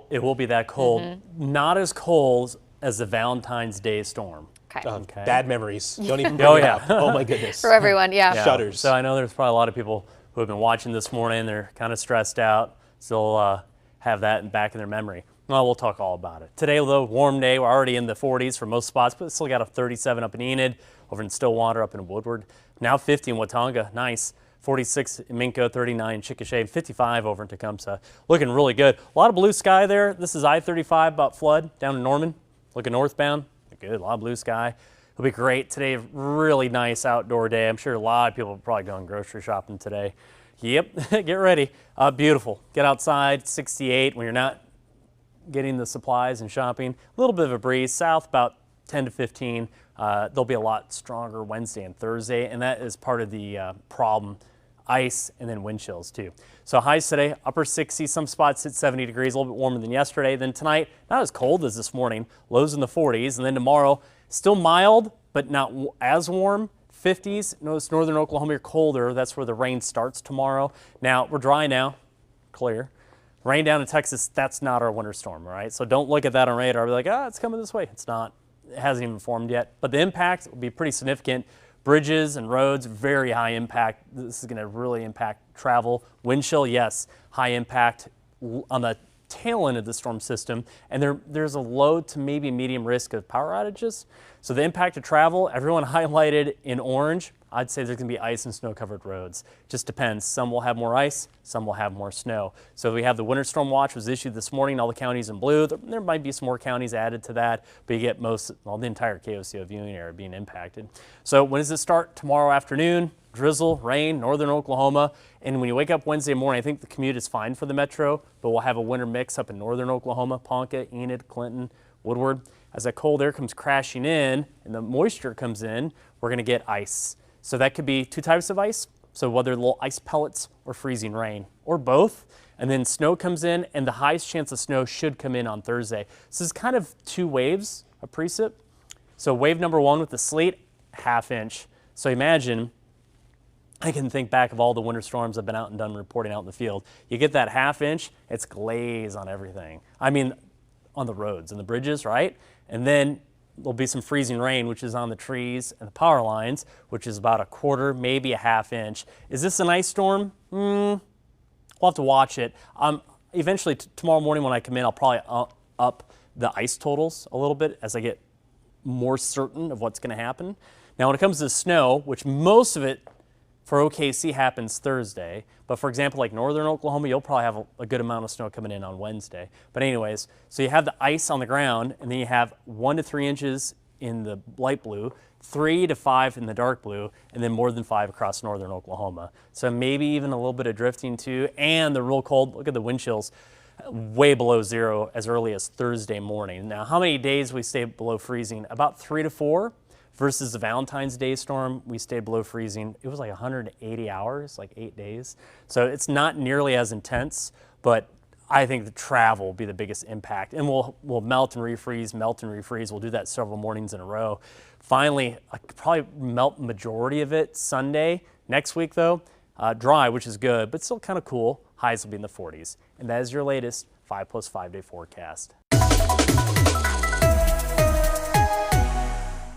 It will be that cold. Not as cold as the Valentine's Day storm. Okay. Bad memories. Don't even bring it up. Oh my goodness. For everyone, yeah. Shudders. So I know there's probably a lot of people who have been watching this morning. They're kind of stressed out. Still have that back in their memory. Well, we'll talk all about it. Today, though, warm day. We're already in the 40s for most spots, but still got a 37 up in Enid, over in Stillwater, up in Woodward. Now 50 in Watonga. Nice. 46 in Minco, 39 in Chickasha, 55 over in Tecumseh. Looking really good. A lot of blue sky there. This is I-35 about flood down in Norman. Looking northbound. Good. A lot of blue sky. It'll be great today. Really nice outdoor day. I'm sure a lot of people are probably going grocery shopping today. Yep. Get ready. Beautiful. Get outside. 68 when you're not getting the supplies and shopping. A little bit of a breeze. South about 10 to 15. They'll be a lot stronger Wednesday and Thursday, and that is part of the problem. Ice and then wind chills too. So highs today, upper 60s, some spots hit 70 degrees, a little bit warmer than yesterday. Then tonight, not as cold as this morning, lows in the 40s. And then tomorrow, still mild, but not as warm, 50s. Notice northern Oklahoma are colder. That's where the rain starts tomorrow. Now, we're dry now, clear. Rain down in Texas, that's not our winter storm, all right? So don't look at that on radar. Be like, it's coming this way. It's not. It hasn't even formed yet. But the impact will be pretty significant. Bridges and roads, very high impact. This is going to really impact travel. Wind chill, yes, high impact on the tail end of the storm system. And there's a low to maybe medium risk of power outages. So the impact of travel, everyone highlighted in orange. I'd say there's going to be ice and snow covered roads. Just depends. Some will have more ice, some will have more snow. So we have the winter storm watch was issued this morning, all the counties in blue. There might be some more counties added to that, but you get the entire KOCO viewing area being impacted. So when does it start? Tomorrow afternoon, drizzle, rain, northern Oklahoma. And when you wake up Wednesday morning, I think the commute is fine for the metro, but we'll have a winter mix up in northern Oklahoma, Ponca, Enid, Clinton, Woodward. As that cold air comes crashing in and the moisture comes in, we're going to get ice. So that could be two types of ice. So whether little ice pellets or freezing rain or both. And then snow comes in, and the highest chance of snow should come in on Thursday. So this is kind of two waves of precip. So wave number one with the sleet, ½ inch. So imagine, I can think back of all the winter storms I've been out and done reporting out in the field. You get that ½ inch, it's glaze on everything. I mean, on the roads and the bridges, right? And then there'll be some freezing rain, which is on the trees and the power lines, which is about a quarter, maybe a ½ inch. Is this an ice storm? We'll have to watch it. Eventually, tomorrow morning when I come in, I'll probably up the ice totals a little bit as I get more certain of what's going to happen. Now, when it comes to snow, which most of it for OKC happens Thursday, but for example, like northern Oklahoma, you'll probably have a good amount of snow coming in on Wednesday. But anyways, so you have the ice on the ground, and then you have 1 to 3 inches in the light blue, 3 to 5 in the dark blue, and then more than 5 across northern Oklahoma. So maybe even a little bit of drifting too, and the real cold, look at the wind chills, way below zero as early as Thursday morning. Now, how many days we stay below freezing? About 3 to 4. Versus the Valentine's Day storm, we stayed below freezing. It was like 180 hours, like 8 days. So it's not nearly as intense, but I think the travel will be the biggest impact. And we'll melt and refreeze, melt and refreeze. We'll do that several mornings in a row. Finally, I could probably melt majority of it Sunday. Next week though, dry, which is good, but still kind of cool. Highs will be in the 40s. And that is your latest 5+5 day forecast.